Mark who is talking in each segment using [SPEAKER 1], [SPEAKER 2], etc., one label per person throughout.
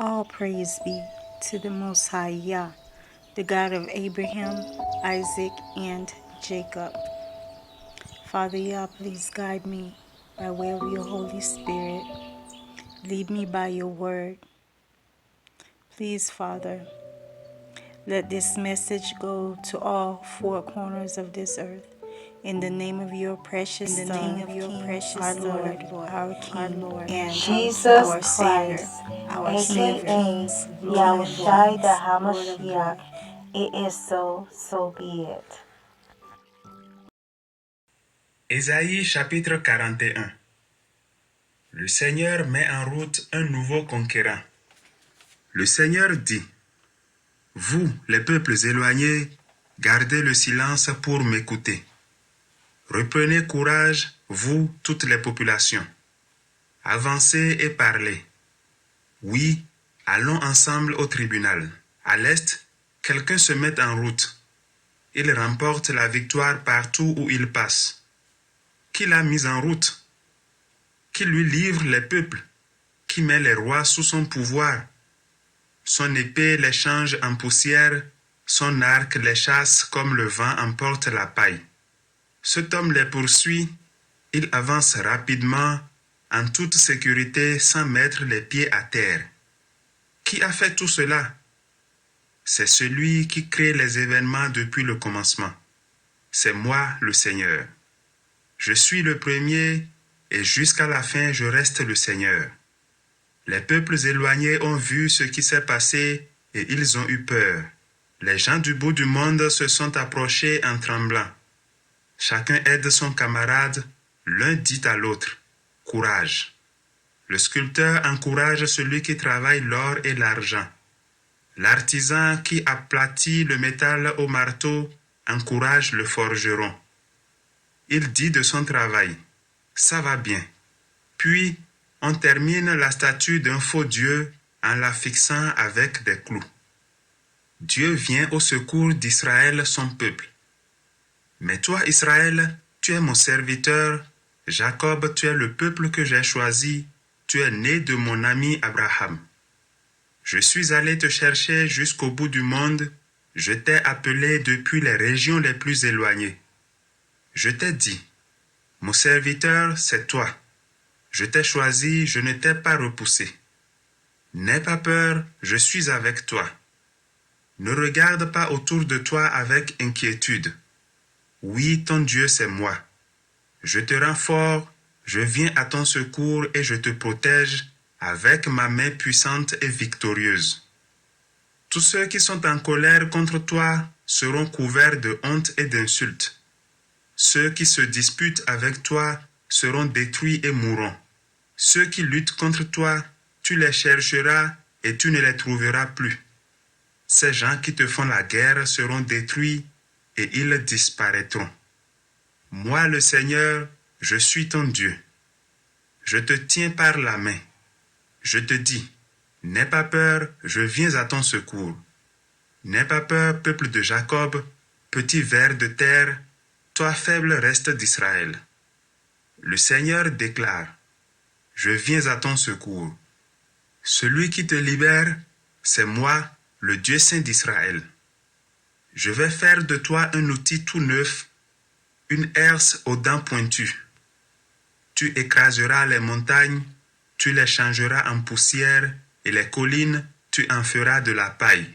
[SPEAKER 1] All praise be to the Most High Yah, the God of Abraham, Isaac, and Jacob. Father Yah, please guide me by way of your Holy Spirit. Lead me by your word. Please, Father, let this message go to all four corners of this earth. In the name of your precious Son, our Lord, our King, and
[SPEAKER 2] Jesus
[SPEAKER 1] our Savior,
[SPEAKER 2] Christ,
[SPEAKER 1] our King of
[SPEAKER 2] aka
[SPEAKER 1] Kings, Lord of
[SPEAKER 2] Yahushua the
[SPEAKER 1] Lords,
[SPEAKER 2] Hamashiach. It is so, so be it.
[SPEAKER 3] Ésaïe chapitre 41. Le Seigneur met en route un nouveau conquérant. Le Seigneur dit, vous, les peuples éloignés, gardez le silence pour m'écouter. Reprenez courage, vous, toutes les populations. Avancez et parlez. Oui, allons ensemble au tribunal. À l'est, quelqu'un se met en route. Il remporte la victoire partout où il passe. Qui l'a mis en route? Qui lui livre les peuples? Qui met les rois sous son pouvoir? Son épée les change en poussière, son arc les chasse comme le vent emporte la paille. Cet homme les poursuit, il avance rapidement, en toute sécurité sans mettre les pieds à terre. Qui a fait tout cela? C'est celui qui crée les événements depuis le commencement. C'est moi, le Seigneur. Je suis le premier et jusqu'à la fin je reste le Seigneur. Les peuples éloignés ont vu ce qui s'est passé et ils ont eu peur. Les gens du bout du monde se sont approchés en tremblant. Chacun aide son camarade, l'un dit à l'autre, « Courage !» Le sculpteur encourage celui qui travaille l'or et l'argent. L'artisan qui aplatit le métal au marteau encourage le forgeron. Il dit de son travail, « Ça va bien !» Puis, on termine la statue d'un faux Dieu en la fixant avec des clous. Dieu vient au secours d'Israël, son peuple. Mais toi, Israël, tu es mon serviteur, Jacob, tu es le peuple que j'ai choisi, tu es né de mon ami Abraham. Je suis allé te chercher jusqu'au bout du monde, je t'ai appelé depuis les régions les plus éloignées. Je t'ai dit, mon serviteur, c'est toi. Je t'ai choisi, je ne t'ai pas repoussé. N'aie pas peur, je suis avec toi. Ne regarde pas autour de toi avec inquiétude. Oui, ton Dieu, c'est moi. Je te rends fort, je viens à ton secours et je te protège avec ma main puissante et victorieuse. Tous ceux qui sont en colère contre toi seront couverts de honte et d'insultes. Ceux qui se disputent avec toi seront détruits et mourront. Ceux qui luttent contre toi, tu les chercheras et tu ne les trouveras plus. Ces gens qui te font la guerre seront détruits et ils disparaîtront. Moi, le Seigneur, je suis ton Dieu. Je te tiens par la main. Je te dis, n'aie pas peur, je viens à ton secours. N'aie pas peur, peuple de Jacob, petit ver de terre, toi faible reste d'Israël. Le Seigneur déclare, je viens à ton secours. Celui qui te libère, c'est moi, le Dieu saint d'Israël. Je vais faire de toi un outil tout neuf, une herse aux dents pointues. Tu écraseras les montagnes, tu les changeras en poussière, et les collines, tu en feras de la paille.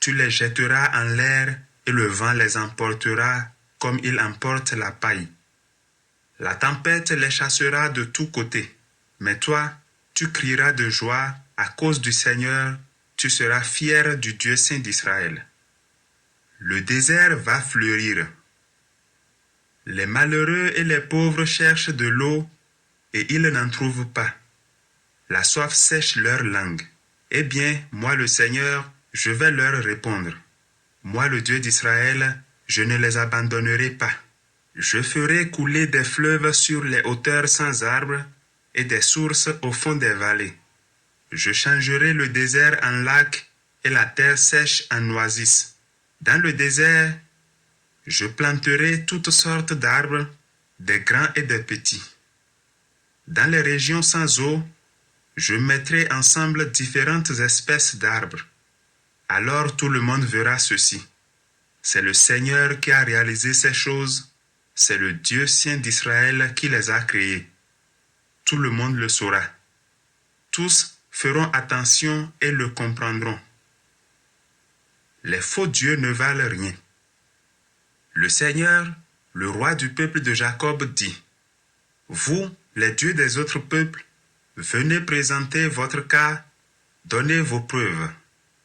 [SPEAKER 3] Tu les jetteras en l'air, et le vent les emportera comme il emporte la paille. La tempête les chassera de tous côtés, mais toi, tu crieras de joie à cause du Seigneur, tu seras fier du Dieu saint d'Israël. Le désert va fleurir. Les malheureux et les pauvres cherchent de l'eau et ils n'en trouvent pas. La soif sèche leur langue. Eh bien, moi le Seigneur, je vais leur répondre. Moi le Dieu d'Israël, je ne les abandonnerai pas. Je ferai couler des fleuves sur les hauteurs sans arbres et des sources au fond des vallées. Je changerai le désert en lac et la terre sèche en oasis. Dans le désert, je planterai toutes sortes d'arbres, des grands et des petits. Dans les régions sans eau, Je mettrai ensemble différentes espèces d'arbres. Alors tout le monde verra ceci. C'est le Seigneur qui a réalisé ces choses. C'est le Dieu saint d'Israël qui les a créées. Tout le monde le saura. Tous feront attention et le comprendront. Les faux dieux ne valent rien. Le Seigneur, le roi du peuple de Jacob, dit, « Vous, les dieux des autres peuples, venez présenter votre cas, donnez vos preuves.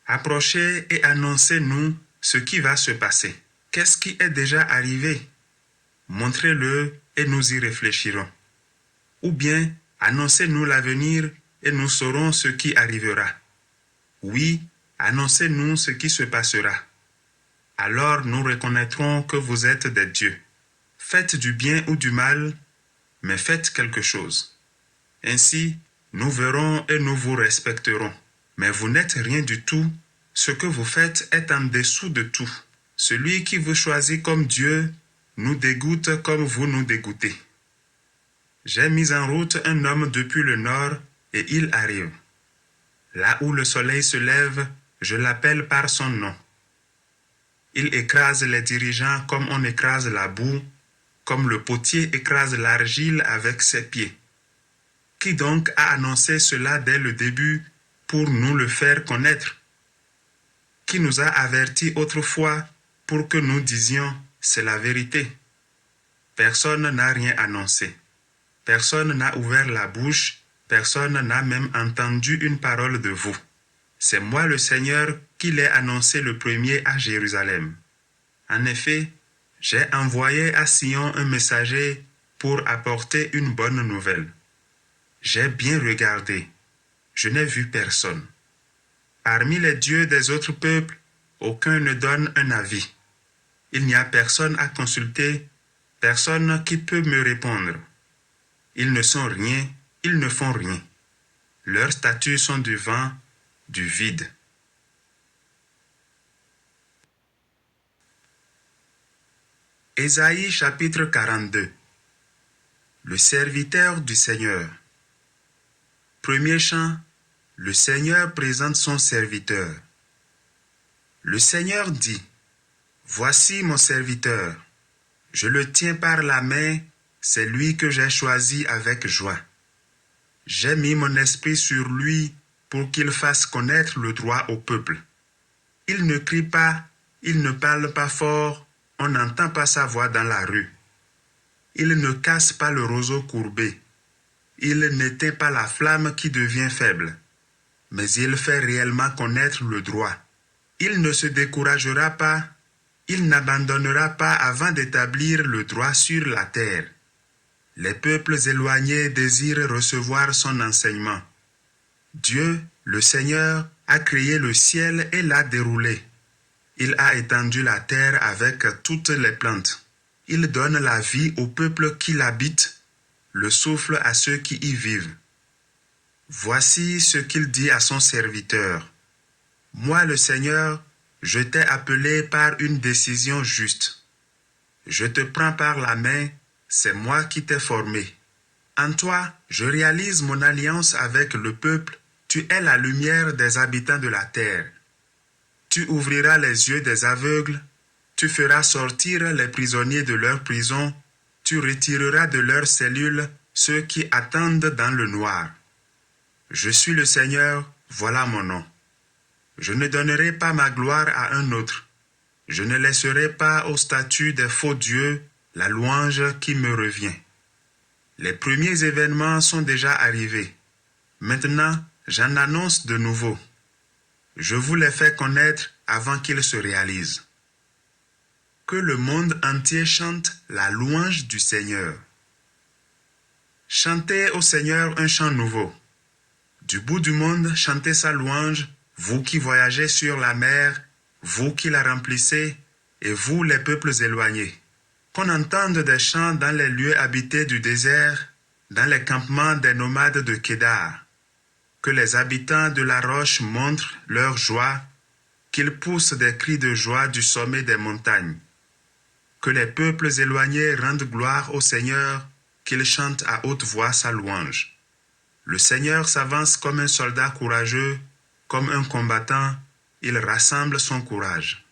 [SPEAKER 3] Approchez et annoncez-nous ce qui va se passer. Qu'est-ce qui est déjà arrivé? Montrez-le et nous y réfléchirons. Ou bien, annoncez-nous l'avenir et nous saurons ce qui arrivera. Oui, annoncez-nous ce qui se passera. Alors nous reconnaîtrons que vous êtes des dieux. Faites du bien ou du mal, mais faites quelque chose. Ainsi, nous verrons et nous vous respecterons. Mais vous n'êtes rien du tout. Ce que vous faites est en dessous de tout. Celui qui vous choisit comme Dieu nous dégoûte comme vous nous dégoûtez. J'ai mis en route un homme depuis le nord et il arrive. Là où le soleil se lève, je l'appelle par son nom. Il écrase les dirigeants comme on écrase la boue, comme le potier écrase l'argile avec ses pieds. Qui donc a annoncé cela dès le début pour nous le faire connaître? Qui nous a avertis autrefois pour que nous disions « c'est la vérité ». Personne n'a rien annoncé. Personne n'a ouvert la bouche, personne n'a même entendu une parole de vous. C'est moi le Seigneur qui l'ai annoncé le premier à Jérusalem. En effet, j'ai envoyé à Sion un messager pour apporter une bonne nouvelle. J'ai bien regardé, je n'ai vu personne. Parmi les dieux des autres peuples, aucun ne donne un avis. Il n'y a personne à consulter, personne qui peut me répondre. Ils ne sont rien, ils ne font rien. Leurs statuts sont du vent, du vide. Ésaïe chapitre 42. Le serviteur du Seigneur. Premier chant. Le Seigneur présente son serviteur. Le Seigneur dit, « Voici mon serviteur. Je le tiens par la main, c'est lui que j'ai choisi avec joie. J'ai mis mon esprit sur lui pour qu'il fasse connaître le droit au peuple. Il ne crie pas, il ne parle pas fort, on n'entend pas sa voix dans la rue. Il ne casse pas le roseau courbé. Il n'éteint pas la flamme qui devient faible. Mais il fait réellement connaître le droit. Il ne se découragera pas, il n'abandonnera pas avant d'établir le droit sur la terre. Les peuples éloignés désirent recevoir son enseignement. Dieu, le Seigneur, a créé le ciel et l'a déroulé. Il a étendu la terre avec toutes les plantes. Il donne la vie au peuple qui l'habite, le souffle à ceux qui y vivent. Voici ce qu'il dit à son serviteur. Moi, le Seigneur, je t'ai appelé par une décision juste. Je te prends par la main, c'est moi qui t'ai formé. En toi, je réalise mon alliance avec le peuple, tu es la lumière des habitants de la terre. Tu ouvriras les yeux des aveugles, tu feras sortir les prisonniers de leur prison, tu retireras de leurs cellules ceux qui attendent dans le noir. Je suis le Seigneur, voilà mon nom. Je ne donnerai pas ma gloire à un autre. Je ne laisserai pas au statut des faux dieux la louange qui me revient. Les premiers événements sont déjà arrivés. Maintenant, j'en annonce de nouveaux. Je vous les fais connaître avant qu'ils se réalisent. Que le monde entier chante la louange du Seigneur. Chantez au Seigneur un chant nouveau. Du bout du monde, chantez sa louange, vous qui voyagez sur la mer, vous qui la remplissez, et vous les peuples éloignés. Qu'on entende des chants dans les lieux habités du désert, dans les campements des nomades de Kédar. Que les habitants de la roche montrent leur joie, qu'ils poussent des cris de joie du sommet des montagnes. Que les peuples éloignés rendent gloire au Seigneur, qu'ils chantent à haute voix sa louange. Le Seigneur s'avance comme un soldat courageux, comme un combattant, il rassemble son courage.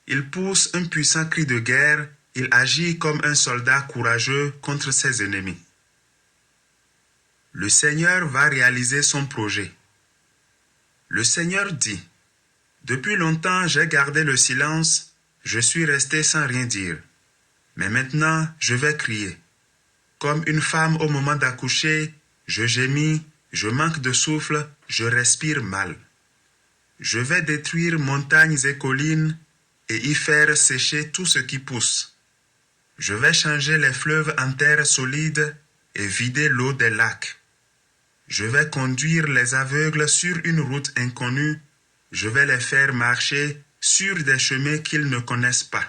[SPEAKER 3] Il pousse un puissant cri de guerre, il agit comme un soldat courageux contre ses ennemis. Le Seigneur va réaliser son projet. Le Seigneur dit, « Depuis longtemps j'ai gardé le silence, je suis resté sans rien dire. Mais maintenant je vais crier. Comme une femme au moment d'accoucher, je gémis, je manque de souffle, je respire mal. Je vais détruire montagnes et collines et y faire sécher tout ce qui pousse. Je vais changer les fleuves en terre solide et vider l'eau des lacs. Je vais conduire les aveugles sur une route inconnue. Je vais les faire marcher sur des chemins qu'ils ne connaissent pas.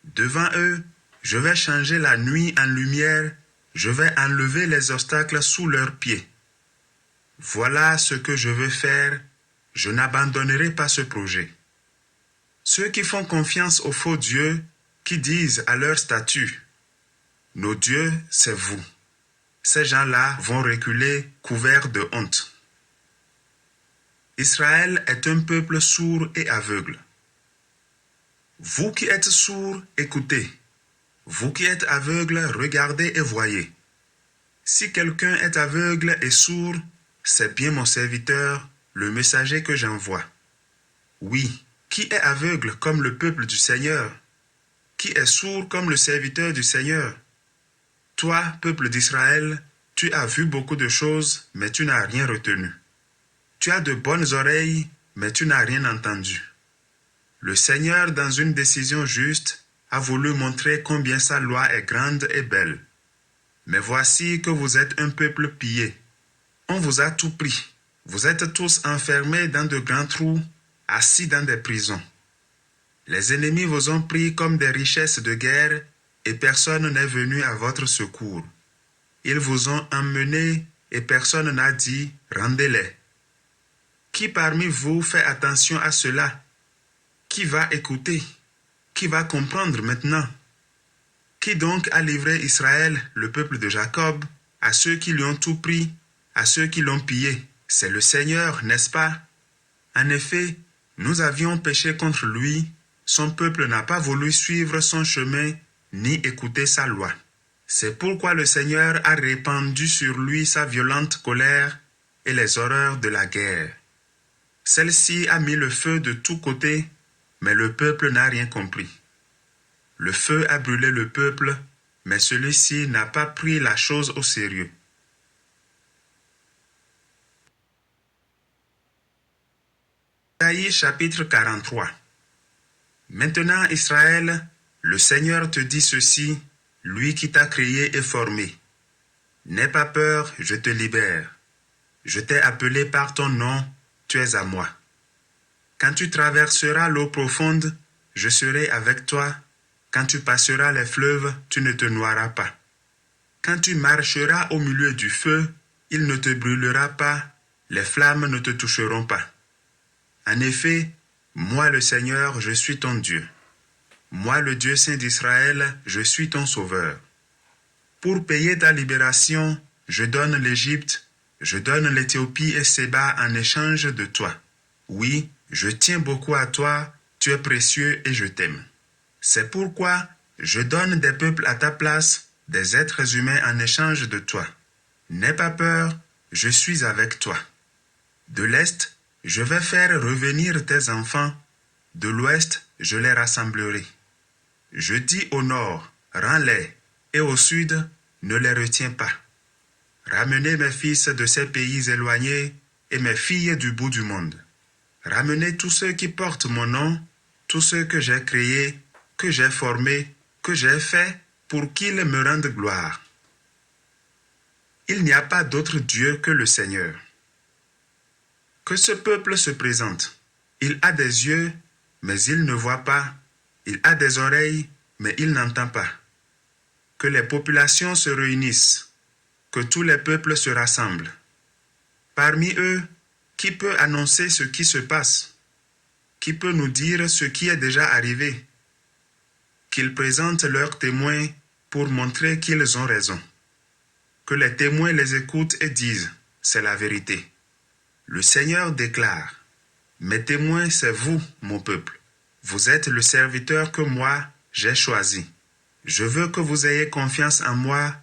[SPEAKER 3] Devant eux, je vais changer la nuit en lumière. Je vais enlever les obstacles sous leurs pieds. Voilà ce que je veux faire. Je n'abandonnerai pas ce projet. Ceux qui font confiance aux faux dieux, qui disent à leur statut, « Nos dieux, c'est vous », ces gens-là vont reculer couverts de honte. Israël est un peuple sourd et aveugle. Vous qui êtes sourds, écoutez. Vous qui êtes aveugles, regardez et voyez. Si quelqu'un est aveugle et sourd, c'est bien mon serviteur, le messager que j'envoie. Oui, qui est aveugle comme le peuple du Seigneur? Qui est sourd comme le serviteur du Seigneur? Toi, peuple d'Israël, tu as vu beaucoup de choses, mais tu n'as rien retenu. Tu as de bonnes oreilles, mais tu n'as rien entendu. Le Seigneur, dans une décision juste, a voulu montrer combien sa loi est grande et belle. Mais voici que vous êtes un peuple pillé. On vous a tout pris. Vous êtes tous enfermés dans de grands trous, assis dans des prisons. Les ennemis vous ont pris comme des richesses de guerre et personne n'est venu à votre secours. Ils vous ont emmenés et personne n'a dit « rendez-les ». Qui parmi vous fait attention à cela? Qui va écouter? Qui va comprendre maintenant? Qui donc a livré Israël, le peuple de Jacob, à ceux qui lui ont tout pris, à ceux qui l'ont pillé? C'est le Seigneur, n'est-ce pas? En effet, nous avions péché contre lui, son peuple n'a pas voulu suivre son chemin, ni écouter sa loi. C'est pourquoi le Seigneur a répandu sur lui sa violente colère et les horreurs de la guerre. Celle-ci a mis le feu de tous côtés, mais le peuple n'a rien compris. Le feu a brûlé le peuple, mais celui-ci n'a pas pris la chose au sérieux. Isaïe chapitre 43. Maintenant, Israël, le Seigneur te dit ceci, lui qui t'a créé et formé. N'aie pas peur, je te libère. Je t'ai appelé par ton nom, tu es à moi. Quand tu traverseras l'eau profonde, je serai avec toi. Quand tu passeras les fleuves, tu ne te noieras pas. Quand tu marcheras au milieu du feu, il ne te brûlera pas, les flammes ne te toucheront pas. En effet, moi le Seigneur, je suis ton Dieu. Moi le Dieu saint d'Israël, je suis ton sauveur. Pour payer ta libération, je donne l'Égypte, je donne l'Éthiopie et Séba en échange de toi. Oui, je tiens beaucoup à toi, tu es précieux et je t'aime. C'est pourquoi je donne des peuples à ta place, des êtres humains en échange de toi. N'aie pas peur, je suis avec toi. De l'Est, je vais faire revenir tes enfants, de l'Ouest, je les rassemblerai. Je dis au Nord, rends-les, et au Sud, ne les retiens pas. Ramenez mes fils de ces pays éloignés et mes filles du bout du monde. Ramenez tous ceux qui portent mon nom, tous ceux que j'ai créés, que j'ai formés, que j'ai faits, pour qu'ils me rendent gloire. Il n'y a pas d'autre Dieu que le Seigneur. Que ce peuple se présente. Il a des yeux, mais il ne voit pas. Il a des oreilles, mais il n'entend pas. Que les populations se réunissent. Que tous les peuples se rassemblent. Parmi eux, qui peut annoncer ce qui se passe? Qui peut nous dire ce qui est déjà arrivé? Qu'ils présentent leurs témoins pour montrer qu'ils ont raison. que les témoins les écoutent et disent, c'est la vérité. Le Seigneur déclare, mes témoins, c'est vous, mon peuple. Vous êtes le serviteur que moi, j'ai choisi. Je veux que vous ayez confiance en moi,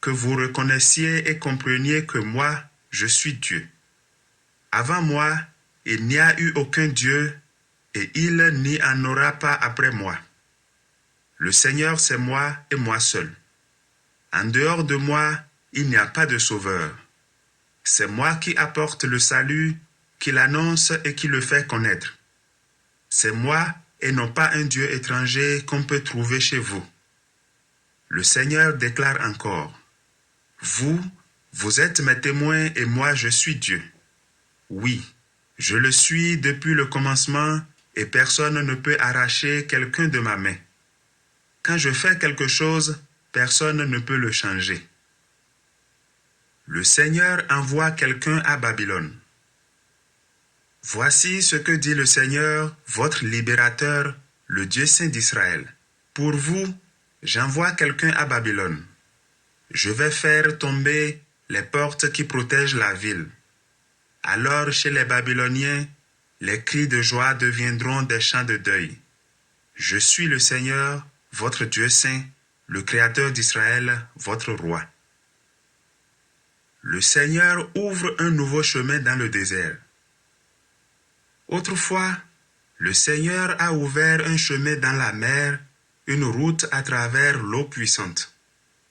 [SPEAKER 3] que vous reconnaissiez et compreniez que moi, je suis Dieu. Avant moi, il n'y a eu aucun Dieu, et il n'y en aura pas après moi. Le Seigneur, c'est moi et moi seul. En dehors de moi, il n'y a pas de sauveur. C'est moi qui apporte le salut, qui l'annonce et qui le fait connaître. C'est moi et non pas un Dieu étranger qu'on peut trouver chez vous. Le Seigneur déclare encore, vous êtes mes témoins et moi je suis Dieu. Oui, je le suis depuis le commencement et personne ne peut arracher quelqu'un de ma main. Quand je fais quelque chose, personne ne peut le changer. Le Seigneur envoie quelqu'un à Babylone. Voici ce que dit le Seigneur, votre libérateur, le Dieu saint d'Israël. Pour vous, j'envoie quelqu'un à Babylone. Je vais faire tomber les portes qui protègent la ville. Alors chez les Babyloniens, les cris de joie deviendront des chants de deuil. Je suis le Seigneur, votre Dieu saint, le Créateur d'Israël, votre roi. Le Seigneur ouvre un nouveau chemin dans le désert. Autrefois, le Seigneur a ouvert un chemin dans la mer, une route à travers l'eau puissante.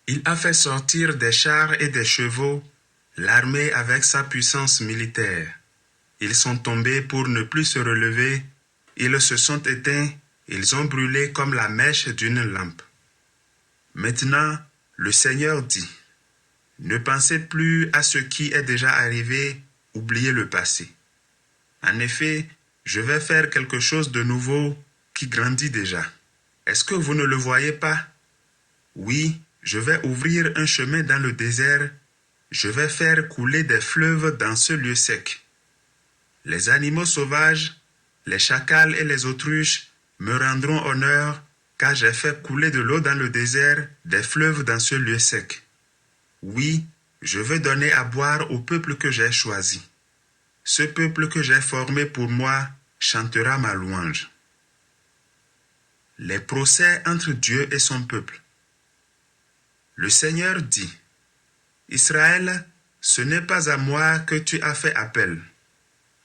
[SPEAKER 3] Il a fait sortir des chars et des chevaux, l'armée avec sa puissance militaire. Ils sont tombés pour ne plus se relever, ils se sont éteints, ils ont brûlé comme la mèche d'une lampe. Maintenant, le Seigneur dit, ne pensez plus à ce qui est déjà arrivé, oubliez le passé. En effet, je vais faire quelque chose de nouveau qui grandit déjà. Est-ce que vous ne le voyez pas? Oui, je vais ouvrir un chemin dans le désert, je vais faire couler des fleuves dans ce lieu sec. Les animaux sauvages, les chacals et les autruches me rendront honneur, car j'ai fait couler de l'eau dans le désert, des fleuves dans ce lieu sec. Oui, je veux donner à boire au peuple que j'ai choisi. Ce peuple que j'ai formé pour moi chantera ma louange. Les procès entre Dieu et son peuple. Le Seigneur dit, Israël, ce n'est pas à moi que tu as fait appel,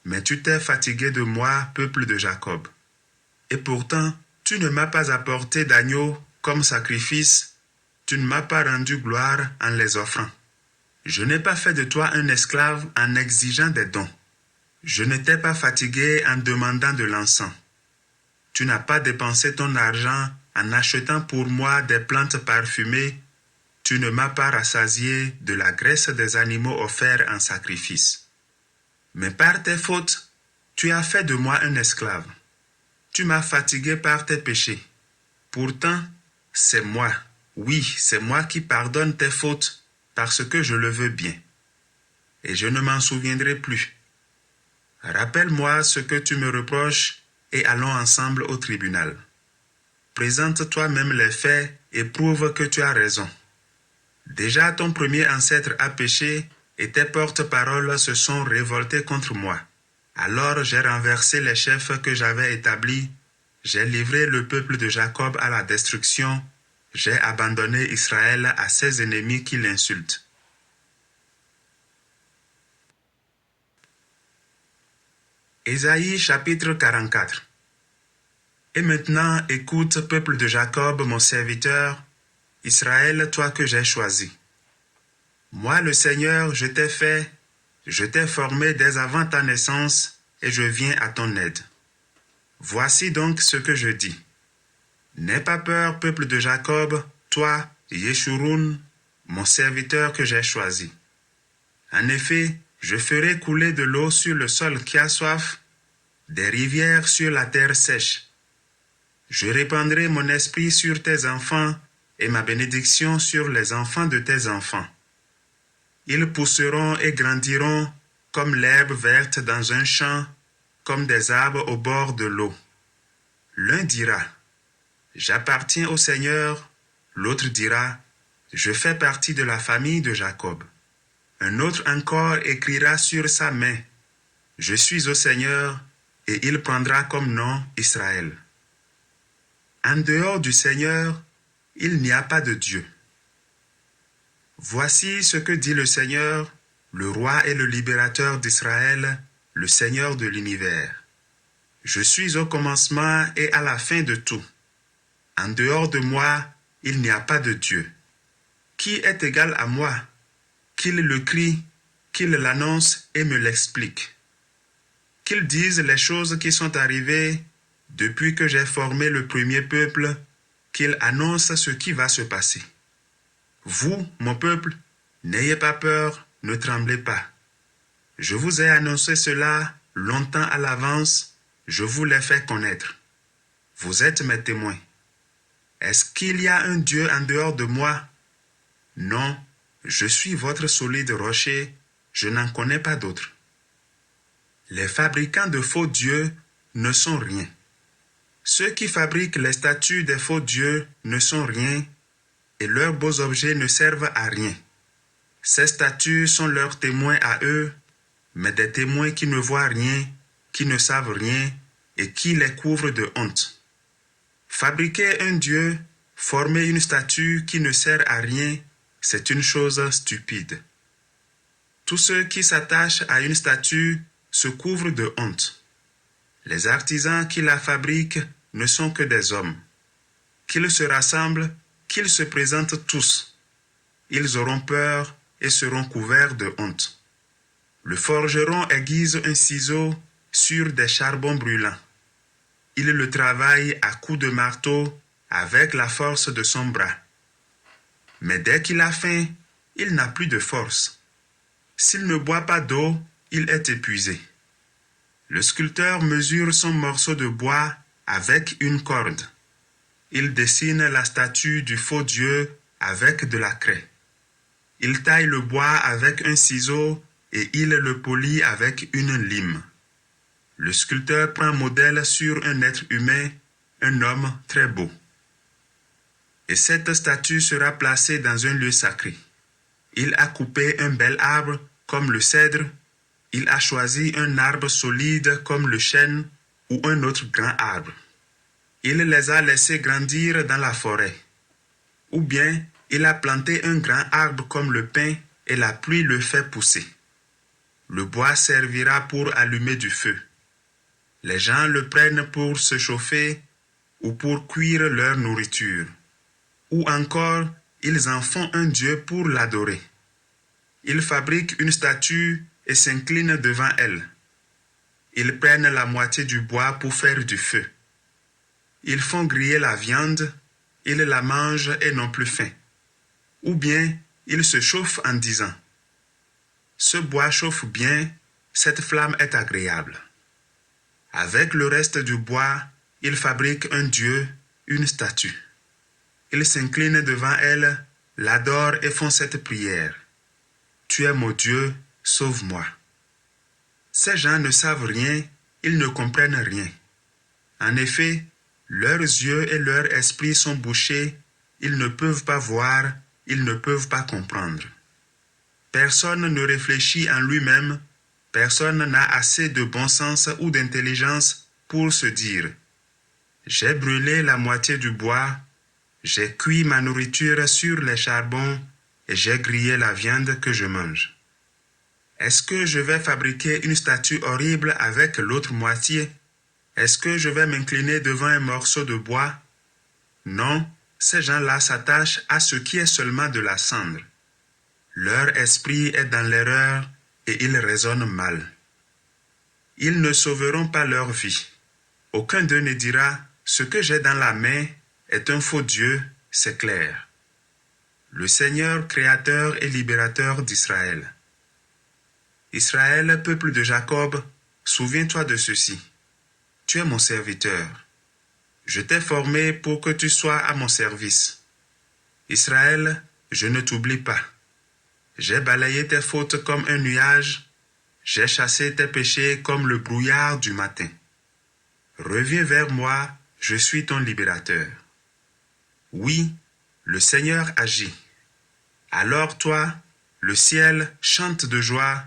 [SPEAKER 3] mais tu t'es fatigué de moi, peuple de Jacob. Et pourtant, tu ne m'as pas apporté d'agneau comme sacrifice, tu ne m'as pas rendu gloire en les offrant. Je n'ai pas fait de toi un esclave en exigeant des dons. Je ne t'ai pas fatigué en demandant de l'encens. Tu n'as pas dépensé ton argent en achetant pour moi des plantes parfumées. Tu ne m'as pas rassasié de la graisse des animaux offerts en sacrifice. Mais par tes fautes, tu as fait de moi un esclave. Tu m'as fatigué par tes péchés. Pourtant, c'est moi, oui, c'est moi qui pardonne tes fautes, parce que je le veux bien. Et je ne m'en souviendrai plus. Rappelle-moi ce que tu me reproches et allons ensemble au tribunal. Présente toi-même les faits et prouve que tu as raison. Déjà ton premier ancêtre a péché et tes porte-paroles se sont révoltés contre moi. Alors j'ai renversé les chefs que j'avais établis, j'ai livré le peuple de Jacob à la destruction, j'ai abandonné Israël à ses ennemis qui l'insultent. Ésaïe chapitre 44. Et maintenant, écoute, peuple de Jacob, mon serviteur, Israël, toi que j'ai choisi. Moi, le Seigneur, je t'ai formé dès avant ta naissance, et je viens à ton aide. Voici donc ce que je dis. N'aie pas peur, peuple de Jacob, toi, Yeshurun, mon serviteur que j'ai choisi. En effet, je ferai couler de l'eau sur le sol qui a soif, des rivières sur la terre sèche. Je répandrai mon esprit sur tes enfants et ma bénédiction sur les enfants de tes enfants. Ils pousseront et grandiront comme l'herbe verte dans un champ, comme des arbres au bord de l'eau. L'un dira, « J'appartiens au Seigneur », l'autre dira, « Je fais partie de la famille de Jacob. Un autre encore écrira sur sa main, je suis au Seigneur, et il prendra comme nom Israël. En dehors du Seigneur, il n'y a pas de Dieu. Voici ce que dit le Seigneur, le roi et le libérateur d'Israël, le Seigneur de l'univers. Je suis au commencement et à la fin de tout. En dehors de moi, il n'y a pas de Dieu. Qui est égal à moi? Qu'il le crie, qu'il l'annonce et me l'explique. Qu'il dise les choses qui sont arrivées depuis que j'ai formé le premier peuple, qu'il annonce ce qui va se passer. Vous, mon peuple, n'ayez pas peur, ne tremblez pas. Je vous ai annoncé cela longtemps à l'avance, je vous l'ai fait connaître. Vous êtes mes témoins. Est-ce qu'il y a un Dieu en dehors de moi? Non, je suis votre solide rocher, je n'en connais pas d'autre. Les fabricants de faux dieux ne sont rien. Ceux qui fabriquent les statues des faux dieux ne sont rien, et leurs beaux objets ne servent à rien. Ces statues sont leurs témoins à eux, mais des témoins qui ne voient rien, qui ne savent rien, et qui les couvrent de honte. Fabriquer un dieu, former une statue qui ne sert à rien, c'est une chose stupide. Tous ceux qui s'attachent à une statue se couvrent de honte. Les artisans qui la fabriquent ne sont que des hommes. Qu'ils se rassemblent, qu'ils se présentent tous. Ils auront peur et seront couverts de honte. Le forgeron aiguise un ciseau sur des charbons brûlants. Il le travaille à coups de marteau avec la force de son bras. Mais dès qu'il a faim, il n'a plus de force. S'il ne boit pas d'eau, il est épuisé. Le sculpteur mesure son morceau de bois avec une corde. Il dessine la statue du faux dieu avec de la craie. Il taille le bois avec un ciseau et il le polit avec une lime. Le sculpteur prend modèle sur un être humain, un homme très beau. Et cette statue sera placée dans un lieu sacré. Il a coupé un bel arbre comme le cèdre, il a choisi un arbre solide comme le chêne ou un autre grand arbre. Il les a laissés grandir dans la forêt. Ou bien, il a planté un grand arbre comme le pin et la pluie le fait pousser. Le bois servira pour allumer du feu. Les gens le prennent pour se chauffer ou pour cuire leur nourriture. Ou encore, ils en font un dieu pour l'adorer. Ils fabriquent une statue et s'inclinent devant elle. Ils prennent la moitié du bois pour faire du feu. Ils font griller la viande, ils la mangent et n'ont plus faim. Ou bien, ils se chauffent en disant, « Ce bois chauffe bien, cette flamme est agréable. » Avec le reste du bois, ils fabriquent un dieu, une statue. Ils s'inclinent devant elle, l'adorent et font cette prière. « Tu es mon Dieu, sauve-moi. » Ces gens ne savent rien, ils ne comprennent rien. En effet, leurs yeux et leur esprit sont bouchés, ils ne peuvent pas voir, ils ne peuvent pas comprendre. Personne ne réfléchit en lui-même, personne n'a assez de bon sens ou d'intelligence pour se dire « J'ai brûlé la moitié du bois, j'ai cuit ma nourriture sur les charbons et j'ai grillé la viande que je mange. Est-ce que je vais fabriquer une statue horrible avec l'autre moitié? Est-ce que je vais m'incliner devant un morceau de bois? Non, ces gens-là s'attachent à ce qui est seulement de la cendre. Leur esprit est dans l'erreur et ils raisonnent mal. Ils ne sauveront pas leur vie. Aucun d'eux ne dira « Ce que j'ai dans la main est un faux Dieu, c'est clair. » Le Seigneur créateur et libérateur d'Israël. Israël, peuple de Jacob, souviens-toi de ceci. Tu es mon serviteur. Je t'ai formé pour que tu sois à mon service. Israël, je ne t'oublie pas. J'ai balayé tes fautes comme un nuage, j'ai chassé tes péchés comme le brouillard du matin. Reviens vers moi, je suis ton libérateur. Oui, le Seigneur agit. Alors toi, le ciel, chante de joie,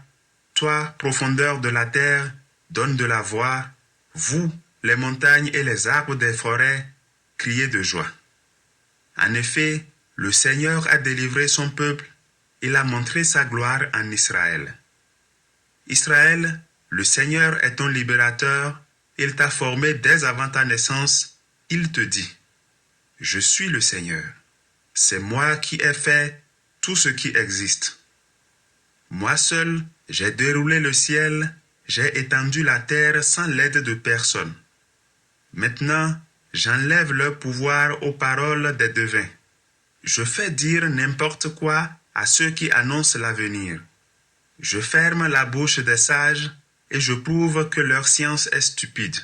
[SPEAKER 3] toi, profondeur de la terre, donne de la voix, vous, les montagnes et les arbres des forêts, criez de joie. En effet, le Seigneur a délivré son peuple, il a montré sa gloire en Israël. Israël, le Seigneur est ton libérateur, il t'a formé dès avant ta naissance, il te dit, je suis le Seigneur, c'est moi qui ai fait tout ce qui existe. Moi seul, j'ai déroulé le ciel, j'ai étendu la terre sans l'aide de personne. Maintenant, j'enlève leur pouvoir aux paroles des devins. Je fais dire n'importe quoi à ceux qui annoncent l'avenir. Je ferme la bouche des sages et je prouve que leur science est stupide.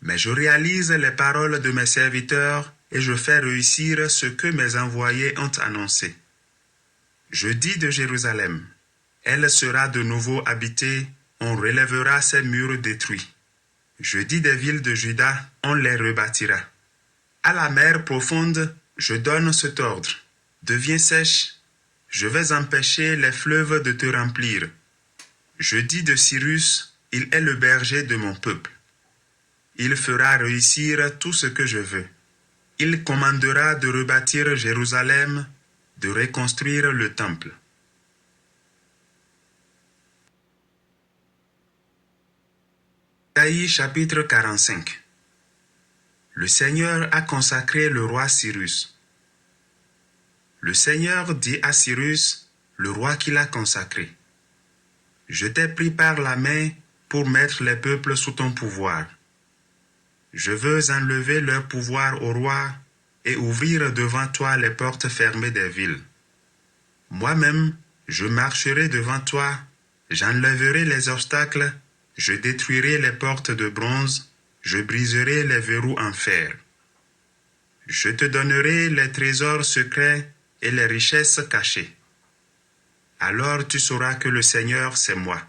[SPEAKER 3] Mais je réalise les paroles de mes serviteurs et je fais réussir ce que mes envoyés ont annoncé. Je dis de Jérusalem, elle sera de nouveau habitée, on relèvera ses murs détruits. Je dis des villes de Juda, on les rebâtira. À la mer profonde, je donne cet ordre. Deviens sèche, je vais empêcher les fleuves de te remplir. Je dis de Cyrus, il est le berger de mon peuple. Il fera réussir tout ce que je veux. Il commandera de rebâtir Jérusalem, de reconstruire le temple. Isaïe chapitre 45. Le Seigneur a consacré le roi Cyrus. Le Seigneur dit à Cyrus, le roi qu'il a consacré, « Je t'ai pris par la main pour mettre les peuples sous ton pouvoir. Je veux enlever leur pouvoir au roi et ouvrir devant toi les portes fermées des villes. Moi-même, je marcherai devant toi, j'enlèverai les obstacles, je détruirai les portes de bronze, je briserai les verrous en fer. Je te donnerai les trésors secrets et les richesses cachées. Alors tu sauras que le Seigneur, c'est moi.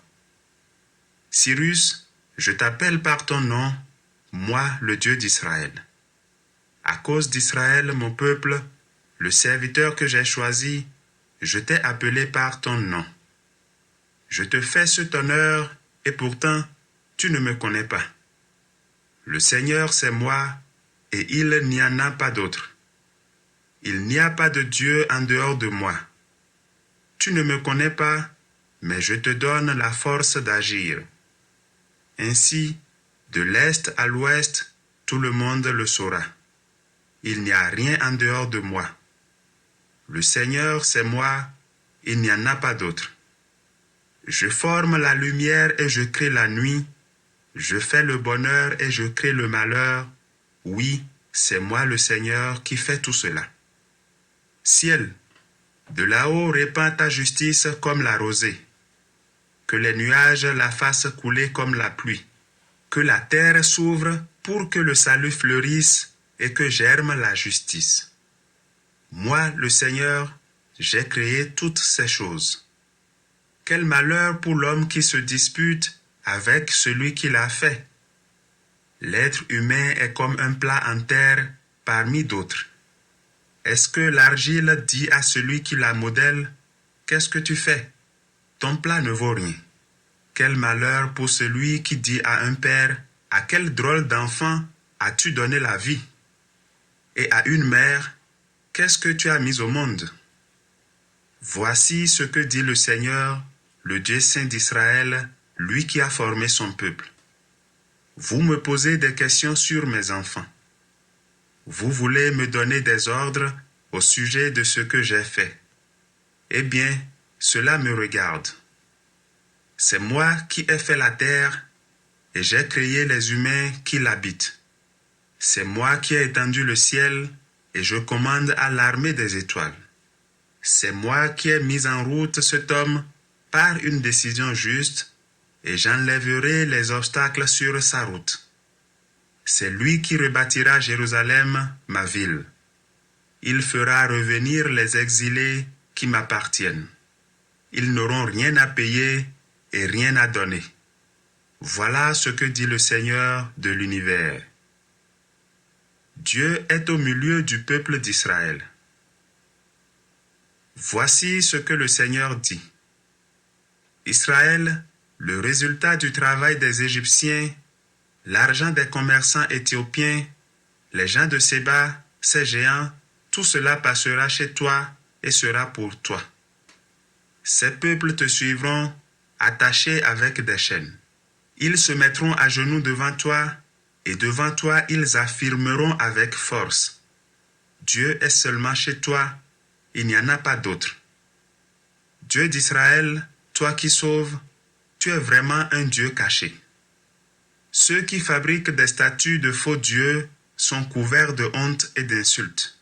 [SPEAKER 3] Cyrus, je t'appelle par ton nom, moi, le Dieu d'Israël. À cause d'Israël, mon peuple, le serviteur que j'ai choisi, je t'ai appelé par ton nom. Je te fais cet honneur, et pourtant, tu ne me connais pas. Le Seigneur, c'est moi, et il n'y en a pas d'autre. Il n'y a pas de Dieu en dehors de moi. Tu ne me connais pas, mais je te donne la force d'agir. Ainsi, de l'est à l'ouest, tout le monde le saura. Il n'y a rien en dehors de moi. Le Seigneur, c'est moi, il n'y en a pas d'autre. Je forme la lumière et je crée la nuit. Je fais le bonheur et je crée le malheur. Oui, c'est moi le Seigneur qui fait tout cela. Ciel, de là-haut répands ta justice comme la rosée. Que les nuages la fassent couler comme la pluie. Que la terre s'ouvre pour que le salut fleurisse et que germe la justice. Moi, le Seigneur, j'ai créé toutes ces choses. Quel malheur pour l'homme qui se dispute avec celui qui l'a fait. L'être humain est comme un plat en terre parmi d'autres. Est-ce que l'argile dit à celui qui la modèle, « Qu'est-ce que tu fais? Ton plat ne vaut rien. » Quel malheur pour celui qui dit à un père, « À quel drôle d'enfant as-tu donné la vie? » Et à une mère, « Qu'est-ce que tu as mis au monde? » Voici ce que dit le Seigneur, le Dieu saint d'Israël, lui qui a formé son peuple. Vous me posez des questions sur mes enfants. Vous voulez me donner des ordres au sujet de ce que j'ai fait. Eh bien, cela me regarde. C'est moi qui ai fait la terre et j'ai créé les humains qui l'habitent. C'est moi qui ai étendu le ciel et je commande à l'armée des étoiles. C'est moi qui ai mis en route cet homme par une décision juste et j'enlèverai les obstacles sur sa route. C'est lui qui rebâtira Jérusalem, ma ville. Il fera revenir les exilés qui m'appartiennent. Ils n'auront rien à payer et rien à donner. Voilà ce que dit le Seigneur de l'univers. Dieu est au milieu du peuple d'Israël. Voici ce que le Seigneur dit. Israël, le résultat du travail des Égyptiens, l'argent des commerçants éthiopiens, les gens de Séba, ces géants, tout cela passera chez toi et sera pour toi. Ces peuples te suivront, attachés avec des chaînes. Ils se mettront à genoux devant toi, et devant toi ils affirmeront avec force. Dieu est seulement chez toi, il n'y en a pas d'autre. Dieu d'Israël, toi qui sauves, tu es vraiment un Dieu caché. Ceux qui fabriquent des statues de faux dieux sont couverts de honte et d'insultes.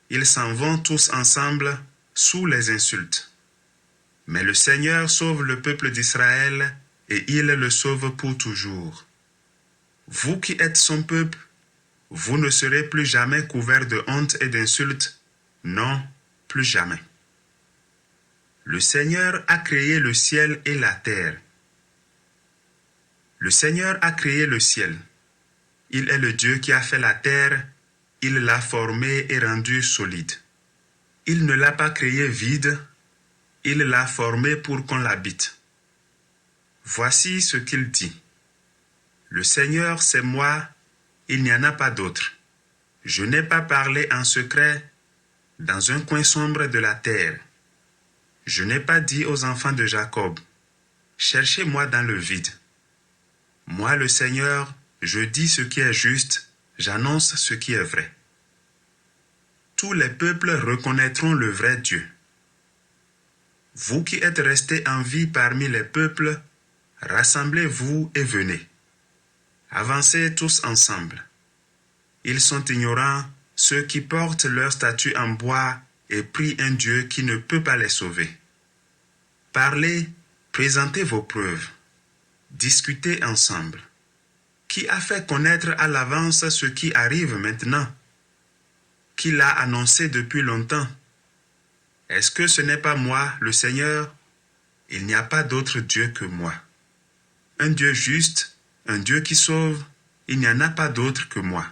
[SPEAKER 3] Ils s'en vont tous ensemble sous les insultes. Mais le Seigneur sauve le peuple d'Israël et il le sauve pour toujours. Vous qui êtes son peuple, vous ne serez plus jamais couverts de honte et d'insultes. Non, plus jamais. Le Seigneur a créé le ciel et la terre. Le Seigneur a créé le ciel. Il est le Dieu qui a fait la terre, il l'a formée et rendue solide. Il ne l'a pas créée vide, il l'a formée pour qu'on l'habite. Voici ce qu'il dit. Le Seigneur, c'est moi, il n'y en a pas d'autre. Je n'ai pas parlé en secret dans un coin sombre de la terre. Je n'ai pas dit aux enfants de Jacob, cherchez-moi dans le vide. Moi, le Seigneur, je dis ce qui est juste, j'annonce ce qui est vrai. Tous les peuples reconnaîtront le vrai Dieu. Vous qui êtes restés en vie parmi les peuples, rassemblez-vous et venez. Avancez tous ensemble. Ils sont ignorants, ceux qui portent leur statue en bois et prient un Dieu qui ne peut pas les sauver. Parlez, présentez vos preuves. Discutez ensemble. Qui a fait connaître à l'avance ce qui arrive maintenant? Qui l'a annoncé depuis longtemps? Est-ce que ce n'est pas moi, le Seigneur? Il n'y a pas d'autre Dieu que moi. Un Dieu juste, un Dieu qui sauve, il n'y en a pas d'autre que moi.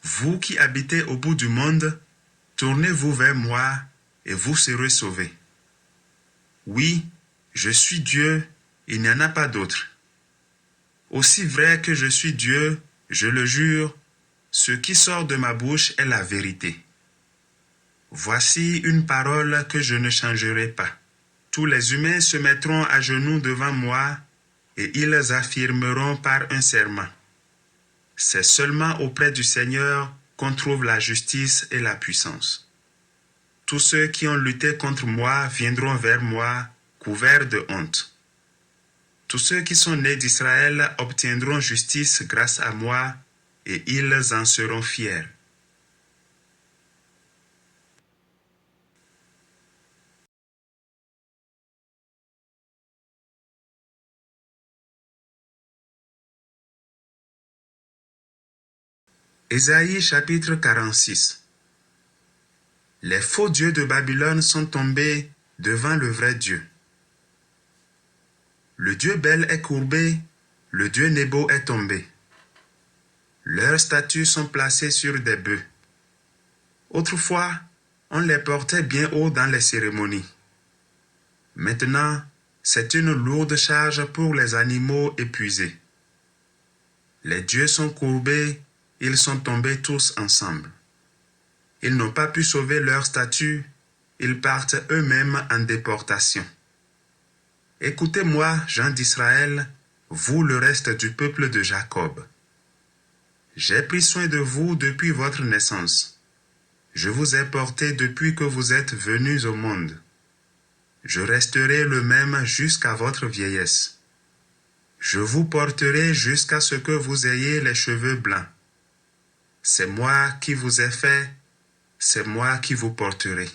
[SPEAKER 3] Vous qui habitez au bout du monde, tournez-vous vers moi et vous serez sauvés. Oui, je suis Dieu, il n'y en a pas d'autre. Aussi vrai que je suis Dieu, je le jure, ce qui sort de ma bouche est la vérité. Voici une parole que je ne changerai pas. Tous les humains se mettront à genoux devant moi et ils affirmeront par un serment. C'est seulement auprès du Seigneur qu'on trouve la justice et la puissance. Tous ceux qui ont lutté contre moi viendront vers moi, couverts de honte. Tous ceux qui sont nés d'Israël obtiendront justice grâce à moi, et ils en seront fiers. Ésaïe chapitre 46. Les faux dieux de Babylone sont tombés devant le vrai Dieu. Le Dieu Bel est courbé, le Dieu Nebo est tombé. Leurs statues sont placées sur des bœufs. Autrefois, on les portait bien haut dans les cérémonies. Maintenant, c'est une lourde charge pour les animaux épuisés. Les dieux sont courbés, ils sont tombés tous ensemble. Ils n'ont pas pu sauver leur statut, ils partent eux-mêmes en déportation. Écoutez-moi, gens d'Israël, vous le reste du peuple de Jacob. J'ai pris soin de vous depuis votre naissance. Je vous ai porté depuis que vous êtes venus au monde. Je resterai le même jusqu'à votre vieillesse. Je vous porterai jusqu'à ce que vous ayez les cheveux blancs. C'est moi qui vous ai fait, c'est moi qui vous porterai.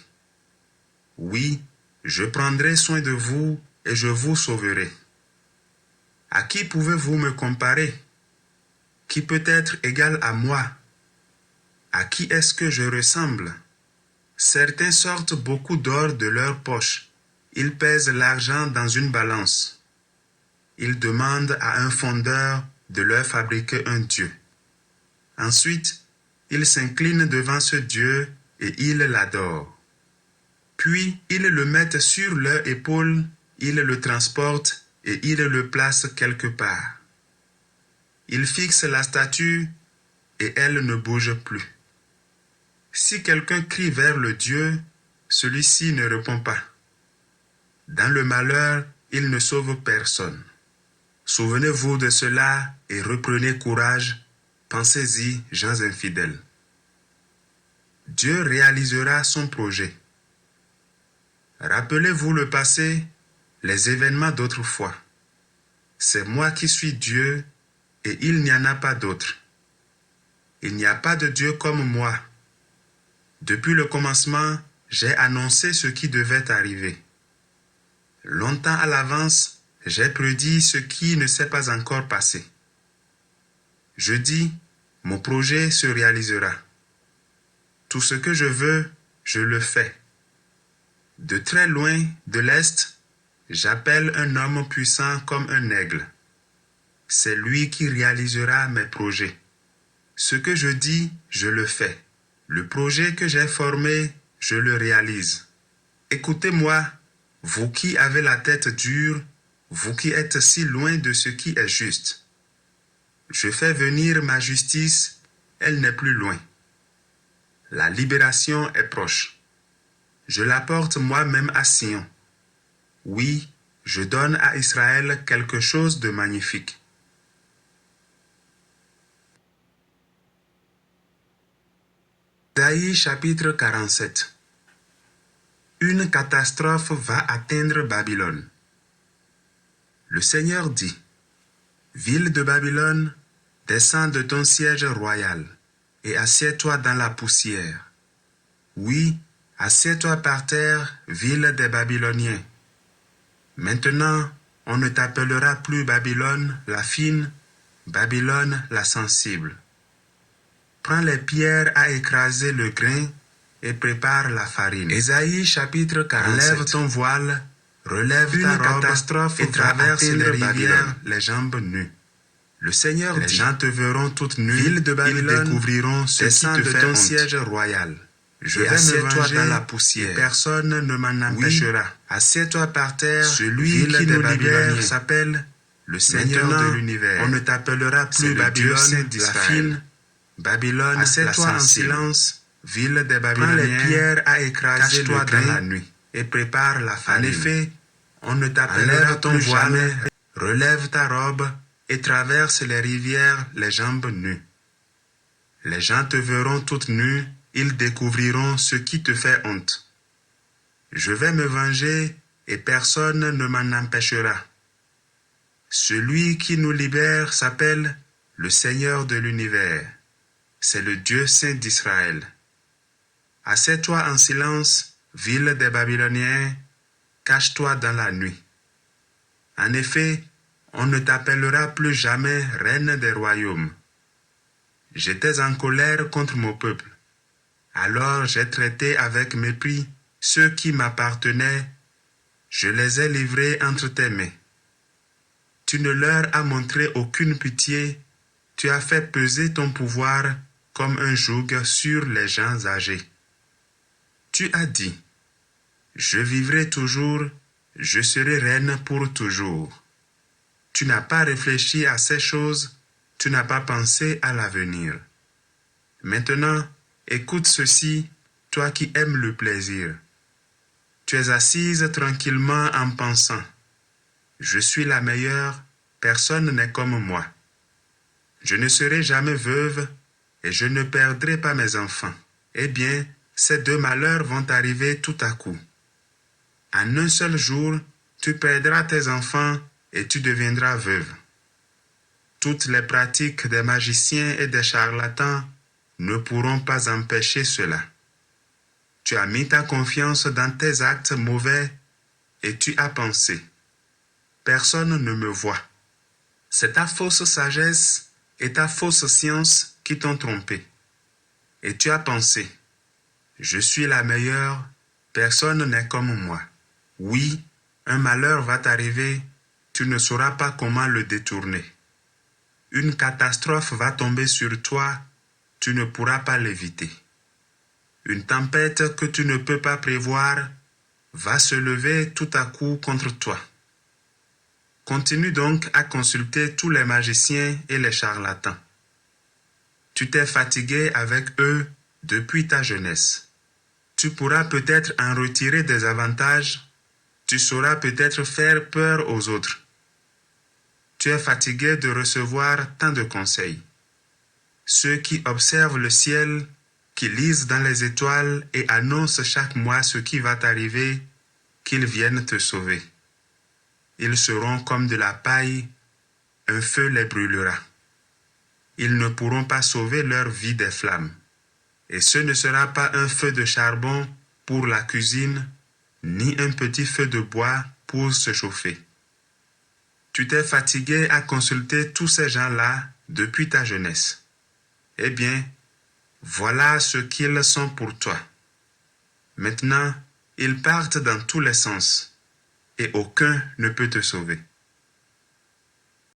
[SPEAKER 3] Oui, je prendrai soin de vous et je vous sauverai. À qui pouvez-vous me comparer? Qui peut être égal à moi? À qui est-ce que je ressemble? Certains sortent beaucoup d'or de leur poche. Ils pèsent l'argent dans une balance. Ils demandent à un fondeur de leur fabriquer un dieu. Ensuite, ils s'inclinent devant ce dieu et ils l'adorent. Puis ils le mettent sur leur épaule, ils le transportent et ils le placent quelque part. Ils fixent la statue et elle ne bouge plus. Si quelqu'un crie vers le Dieu, celui-ci ne répond pas. Dans le malheur, il ne sauve personne. Souvenez-vous de cela et reprenez courage. Pensez-y, gens infidèles. Dieu réalisera son projet. Rappelez-vous le passé, les événements d'autrefois. C'est moi qui suis Dieu et il n'y en a pas d'autre. Il n'y a pas de Dieu comme moi. Depuis le commencement, j'ai annoncé ce qui devait arriver. Longtemps à l'avance, j'ai prédit ce qui ne s'est pas encore passé. Je dis, mon projet se réalisera. Tout ce que je veux, je le fais. De très loin, de l'Est, j'appelle un homme puissant comme un aigle. C'est lui qui réalisera mes projets. Ce que je dis, je le fais. Le projet que j'ai formé, je le réalise. Écoutez-moi, vous qui avez la tête dure, vous qui êtes si loin de ce qui est juste. Je fais venir ma justice, elle n'est plus loin. La libération est proche. Je l'apporte moi-même à Sion. Oui, je donne à Israël quelque chose de magnifique. Isaïe chapitre 47. Une catastrophe va atteindre Babylone. Le Seigneur dit, Ville de Babylone, descends de ton siège royal et assieds-toi dans la poussière. Oui, assieds-toi par terre, ville des Babyloniens. Maintenant, on ne t'appellera plus Babylone la fine, Babylone la sensible. Prends les pierres à écraser le grain et prépare la farine. Ésaïe chapitre 47. Enlève ton voile, relève ta robe catastrophe et traverse les rivières les jambes nues. Le Seigneur dit, les gens te verront toutes nues, ville de Babylone, ils découvriront ce qui te fait ton siège royal. Je vais me venger dans la poussière, et personne ne m'en empêchera. Oui, assieds-toi par terre, celui qui nous libère s'appelle le Seigneur de l'univers. On ne t'appellera plus Babylone, la fine, Babylone, assieds-toi en silence, ville des Babyloniens. Prends les pierres à écraser le grain dans la nuit et prépare la farine. En effet, on ne t'appellera plus jamais. Relève ta robe et traverse les rivières les jambes nues. Les gens te verront toutes nues, ils découvriront ce qui te fait honte. Je vais me venger et personne ne m'en empêchera. Celui qui nous libère s'appelle le Seigneur de l'univers. C'est le Dieu saint d'Israël. Assieds-toi en silence, ville des Babyloniens, cache-toi dans la nuit. En effet, on ne t'appellera plus jamais reine des royaumes. J'étais en colère contre mon peuple. Alors j'ai traité avec mépris ceux qui m'appartenaient. Je les ai livrés entre tes mains. Tu ne leur as montré aucune pitié. Tu as fait peser ton pouvoir comme un joug sur les gens âgés. Tu as dit, je vivrai toujours, je serai reine pour toujours. Tu n'as pas réfléchi à ces choses, tu n'as pas pensé à l'avenir. Maintenant, écoute ceci, toi qui aimes le plaisir. Tu es assise tranquillement en pensant, je suis la meilleure, personne n'est comme moi. Je ne serai jamais veuve et je ne perdrai pas mes enfants. Eh bien, ces deux malheurs vont arriver tout à coup. En un seul jour, tu perdras tes enfants et tu deviendras veuve. Toutes les pratiques des magiciens et des charlatans ne pourront pas empêcher cela. Tu as mis ta confiance dans tes actes mauvais et tu as pensé, personne ne me voit. C'est ta fausse sagesse et ta fausse science qui t'ont trompé. Et tu as pensé, je suis la meilleure, personne n'est comme moi. Oui, un malheur va t'arriver, tu ne sauras pas comment le détourner. Une catastrophe va tomber sur toi, tu ne pourras pas l'éviter. Une tempête que tu ne peux pas prévoir, va se lever tout à coup contre toi. Continue donc à consulter tous les magiciens et les charlatans. Tu t'es fatigué avec eux depuis ta jeunesse. Tu pourras peut-être en retirer des avantages. Tu sauras peut-être faire peur aux autres. Tu es fatigué de recevoir tant de conseils. Ceux qui observent le ciel, qui lisent dans les étoiles et annoncent chaque mois ce qui va t'arriver, qu'ils viennent te sauver. Ils seront comme de la paille, un feu les brûlera. Ils ne pourront pas sauver leur vie des flammes. Et ce ne sera pas un feu de charbon pour la cuisine, ni un petit feu de bois pour se chauffer. Tu t'es fatigué à consulter tous ces gens-là depuis ta jeunesse. Eh bien, voilà ce qu'ils sont pour toi. Maintenant, ils partent dans tous les sens, et aucun ne peut te sauver.